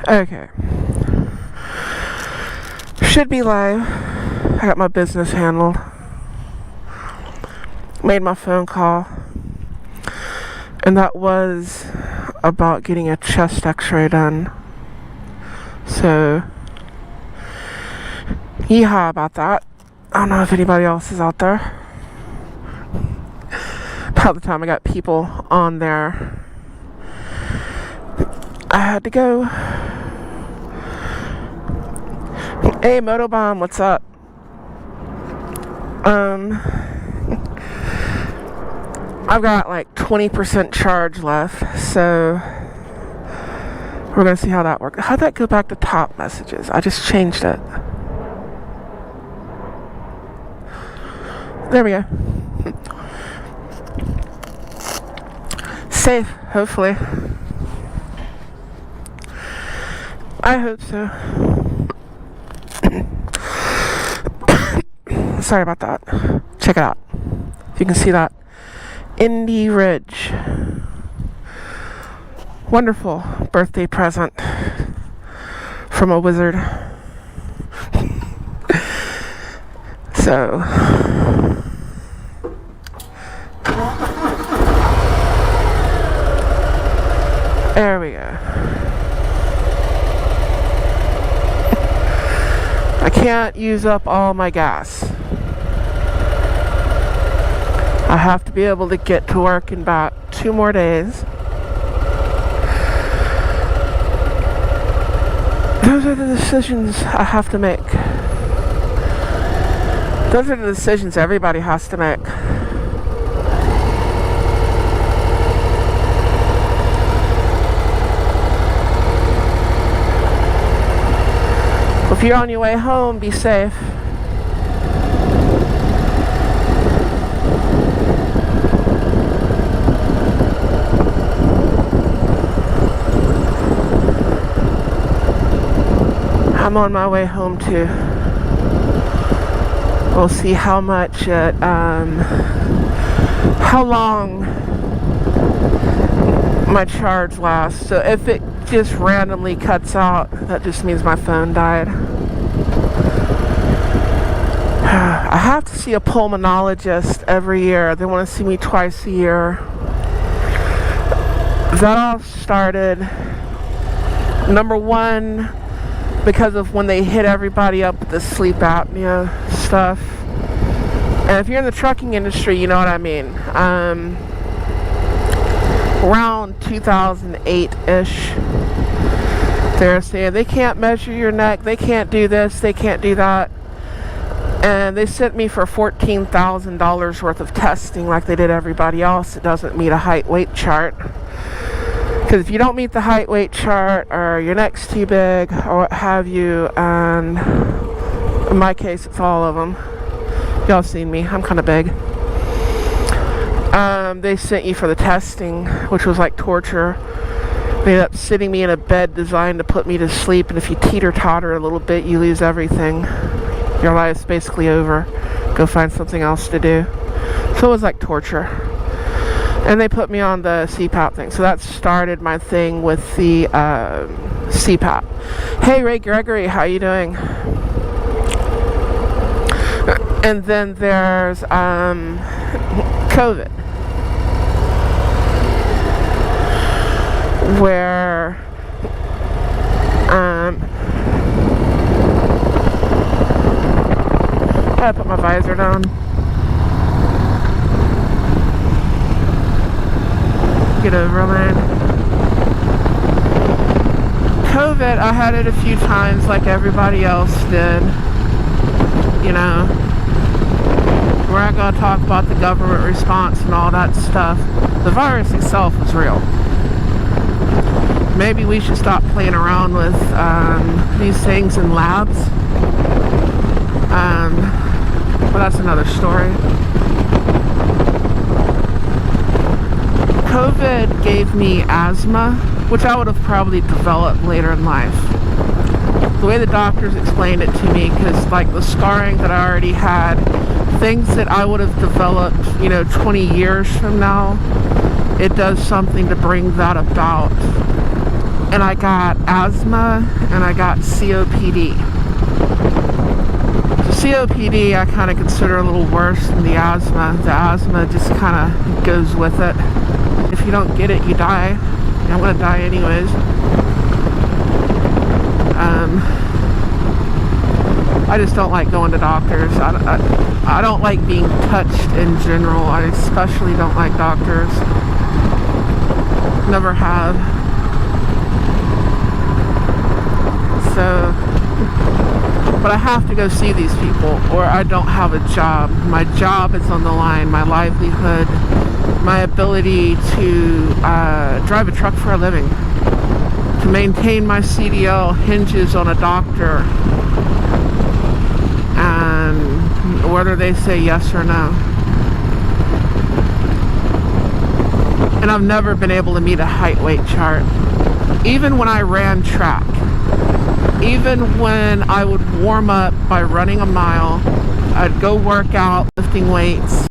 Okay. Should be live. I got my business handled. Made my phone call. And that was about getting a chest x-ray done. So, yeehaw about that. I don't know if anybody else is out there. About the time I got people on there, I had to go. Hey, Motobomb, what's up? I've got like 20% charge left, so we're gonna see how that works. How'd that go back to top messages? I just changed it. There we go. Safe, hopefully. I hope so. Sorry about that. Check it out. If you can see that. Indy Ridge. Wonderful birthday present from a wizard. So, there we go. I can't use up all my gas. I have to be able to get to work in about 2 more days. Those are the decisions I have to make. Those are the decisions everybody has to make. If you're on your way home, be safe. I'm on my way home too. We'll see how much how long my charge lasts. So if it just randomly cuts out, that just means my phone died. I have to see a pulmonologist every year. They want to see me twice a year. That all started, number one, because of when they hit everybody up with the sleep apnea stuff. And if you're in the trucking industry, you know what I mean. Around 2008-ish, they're saying they can't measure your neck, they can't do this, they can't do that. And they sent me for $14,000 worth of testing like they did everybody else. It doesn't meet a height weight chart. Because if you don't meet the height weight chart, or your neck's too big, or what have you, and in my case it's all of them. Y'all seen me, I'm kind of big. They sent you for the testing, which was like torture. They ended up sitting me in a bed designed to put me to sleep, and if you teeter-totter a little bit, you lose everything. Your life's basically over. Go find something else to do. So it was like torture. And they put me on the CPAP thing. So that started my thing with the CPAP. Hey, Ray Gregory, how you doing? And then there's COVID, where I put my visor down. Get overland. COVID, I had it a few times like everybody else did. You know, we're not going to talk about the government response and all that stuff. The virus itself is real. Maybe we should stop playing around with these things in labs. But that's another story. COVID gave me asthma, which I would have probably developed later in life. The way the doctors explained it to me, because like the scarring that I already had, things that I would have developed, 20 years from now, it does something to bring that about. and I got asthma, and I got COPD. COPD I kind of consider a little worse than the asthma. The asthma just kind of goes with it. If you don't get it, you die. I'm gonna die anyways. I just don't like going to doctors. I don't like being touched in general. I especially don't like doctors. Never have. So, but I have to go see these people or I don't have a job. My job is on the line, my livelihood, my ability to drive a truck for a living. To maintain my CDL hinges on a doctor and whether they say yes or no. And I've never been able to meet a height weight chart. Even when I ran track, even when I would warm up by running a mile, I'd go work out lifting weights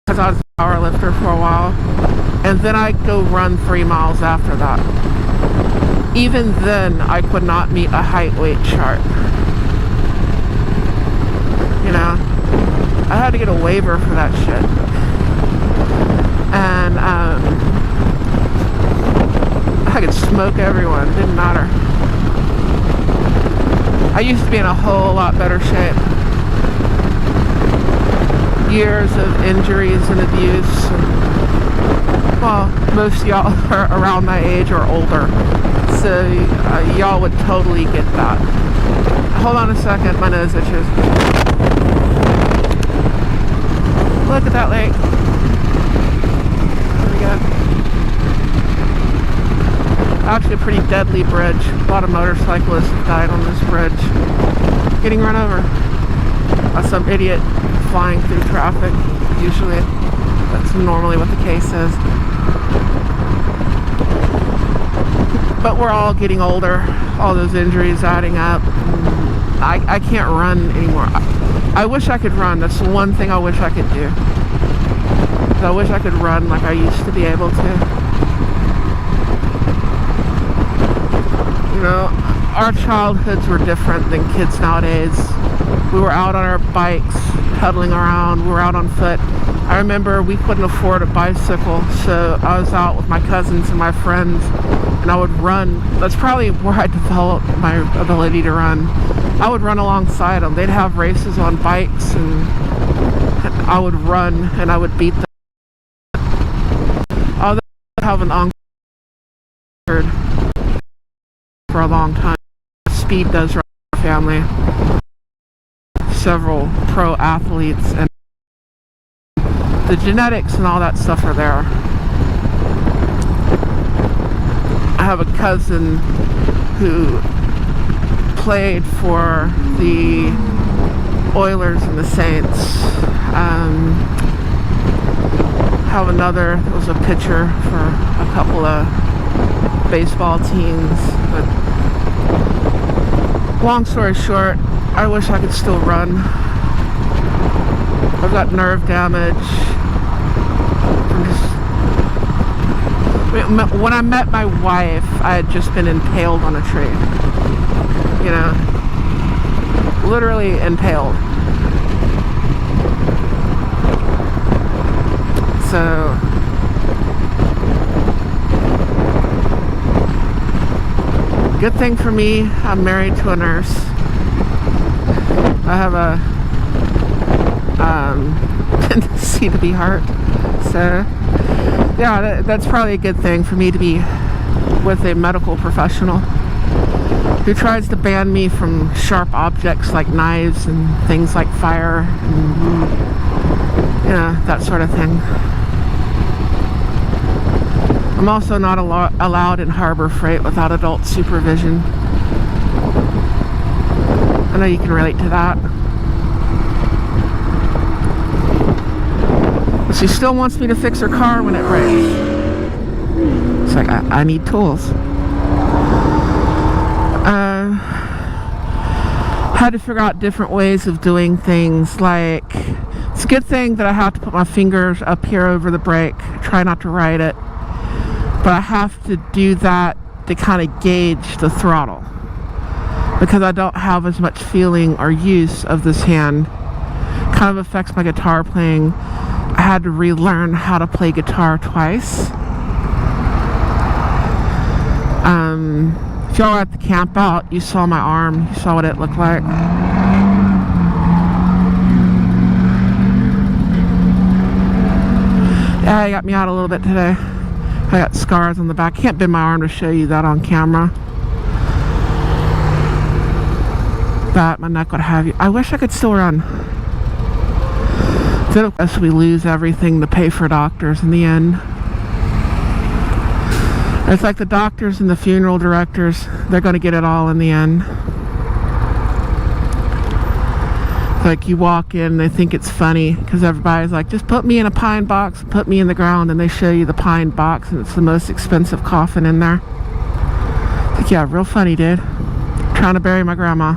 because I was a power lifter for a while, and then I'd go run 3 miles after that. Even then, I could not meet a height weight chart. You know, I had to get a waiver for that shit. And I could smoke everyone, didn't matter. I used to be in a whole lot better shape. Years of injuries and abuse. Well, most of y'all are around my age or older, so y'all would totally get that. Hold on a second, my nose itches. Look at that lake. There we go. Actually a pretty deadly bridge. A lot of motorcyclists have died on this bridge. Getting run over by some idiot flying through traffic. Usually that's normally what the case is. But we're all getting older. All those injuries adding up. I can't run anymore. I wish I could run. That's the one thing I wish I could do. I wish I could run like I used to be able to. You know, our childhoods were different than kids nowadays. We were out on our bikes, pedaling around. We were out on foot. I remember we couldn't afford a bicycle, so I was out with my cousins and my friends, and I would run. That's probably where I developed my ability to run. I would run alongside them. They'd have races on bikes, and I would run, and I would beat them. I would have an on for a long time. Speed does run in our family. Several pro athletes, and the genetics and all that stuff are there. I have a cousin who played for the Oilers and the Saints. Have another, there was a pitcher for a couple of baseball teams. But long story short, I wish I could still run. I've got nerve damage. When I met my wife, I had just been impaled on a tree. You know, literally impaled. So, good thing for me, I'm married to a nurse. I have a tendency to be hurt. So, yeah, that's probably a good thing for me to be with a medical professional who tries to ban me from sharp objects like knives and things like fire and, you know, that sort of thing. I'm also not allowed in Harbor Freight without adult supervision. I know you can relate to that. But she still wants me to fix her car when it breaks. It's like, I need tools. Had to figure out different ways of doing things. Like, it's a good thing that I have to put my fingers up here over the brake. Try not to ride it. But I have to do that to kind of gauge the throttle because I don't have as much feeling or use of this hand. Kind of affects my guitar playing. I had to relearn how to play guitar twice. If y'all were at the camp out, you saw my arm. You saw what it looked like. Yeah, it got me out a little bit today. I got scars on the back. Can't bend my arm to show you that on camera. That, my neck, what have you. I wish I could still run. Then of course we lose everything to pay for doctors in the end. It's like the doctors and the funeral directors, they're going to get it all in the end. Like you walk in, they think it's funny because everybody's like, just put me in a pine box, put me in the ground, and they show you the pine box and it's the most expensive coffin in there. It's like, yeah, real funny, dude. Trying to bury my grandma.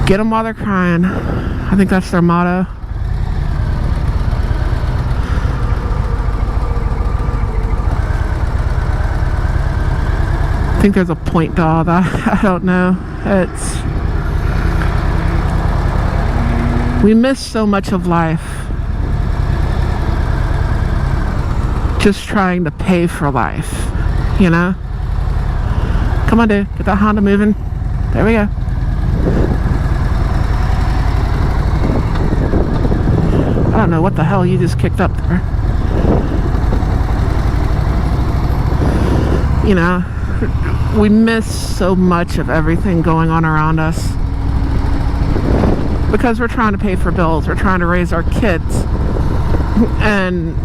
Get them while they're crying. I think that's their motto. I think there's a point to all that. I don't know. We miss so much of life just trying to pay for life, you know? Come on, dude. Get that Honda moving. There we go. I don't know what the hell you just kicked up there. You know, we miss so much of everything going on around us because we're trying to pay for bills, we're trying to raise our kids. And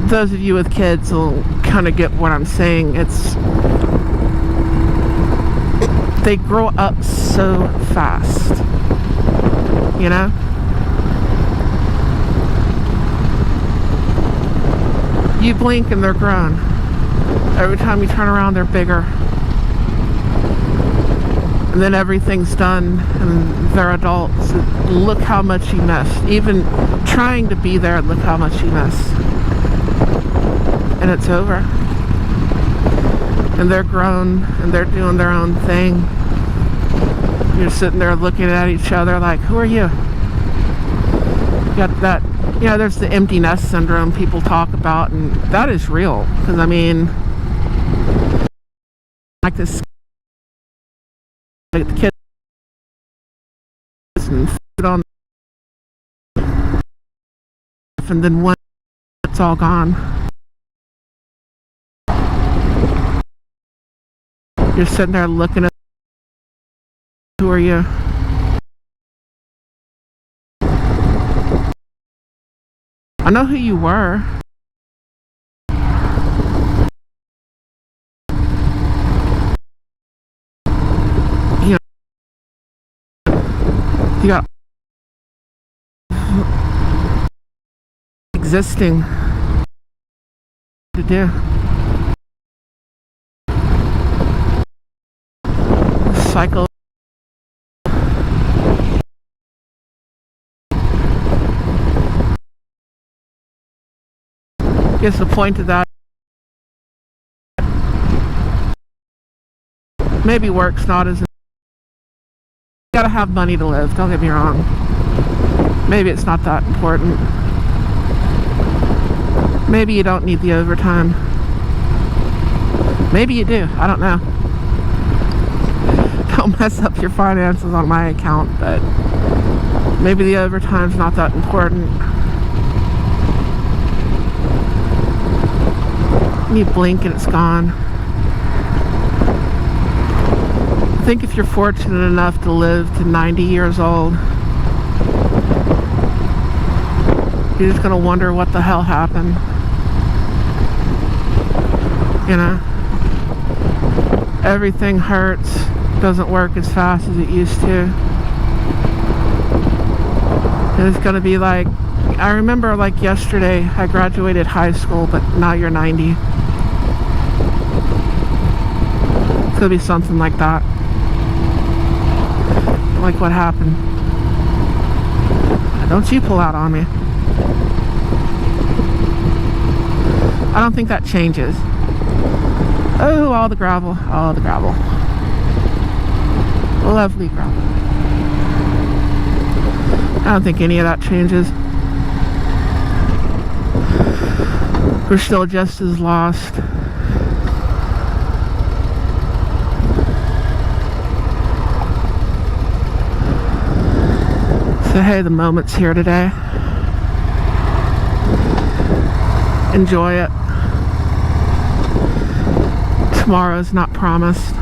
those of you with kids will kind of get what I'm saying. They grow up so fast, you know? You blink and they're grown. Every time you turn around, they're bigger. And then everything's done and they're adults. Look how much you miss. Even trying to be there, look how much you miss. And it's over. And they're grown and they're doing their own thing. You're sitting there looking at each other like, who are you? You got that, you know, there's the empty nest syndrome people talk about, and that is real. Because, I mean, like this, like the kids and food on, and then when it's all gone, you're sitting there looking at, who are you? I know who you were. You know, you got existing to do. Cycle. Guess the point of that, maybe work's not as, you gotta have money to live, don't get me wrong. Maybe it's not that important. Maybe you don't need the overtime. Maybe you do, I don't know. Don't mess up your finances on my account, but maybe the overtime's not that important. You blink and it's gone. I think if you're fortunate enough to live to 90 years old, you're just gonna wonder what the hell happened. You know? Everything hurts, doesn't work as fast as it used to. And it's gonna be like, I remember like yesterday, I graduated high school, but now you're 90. It's gonna be something like that. Like what happened. Don't you pull out on me. I don't think that changes. Oh, all the gravel, all the gravel. Lovely gravel. I don't think any of that changes. We're still just as lost. So hey, the moment's here today. Enjoy it. Tomorrow's not promised.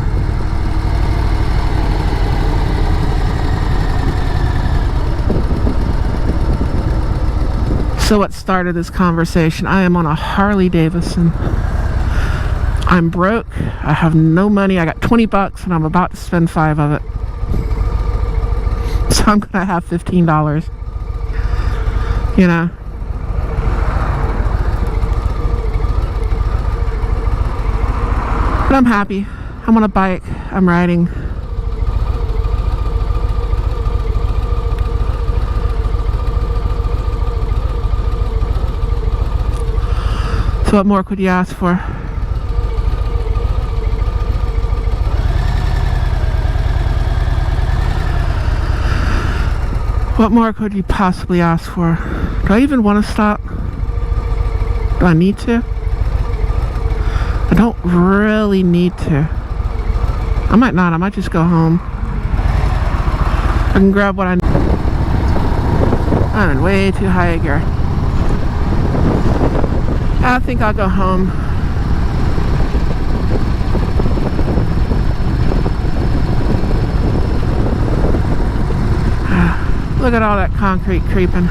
So what started this conversation? I am on a Harley Davidson. I'm broke. I have no money. I got 20 bucks and I'm about to spend 5 of it. So I'm gonna have $15. You know. But I'm happy. I'm on a bike. I'm riding. So what more could you ask for? What more could you possibly ask for? Do I even want to stop? Do I need to? I don't really need to. I might not. I might just go home. I can grab what I need. I'm in way too high a gear. I think I'll go home. Look at all that concrete creeping.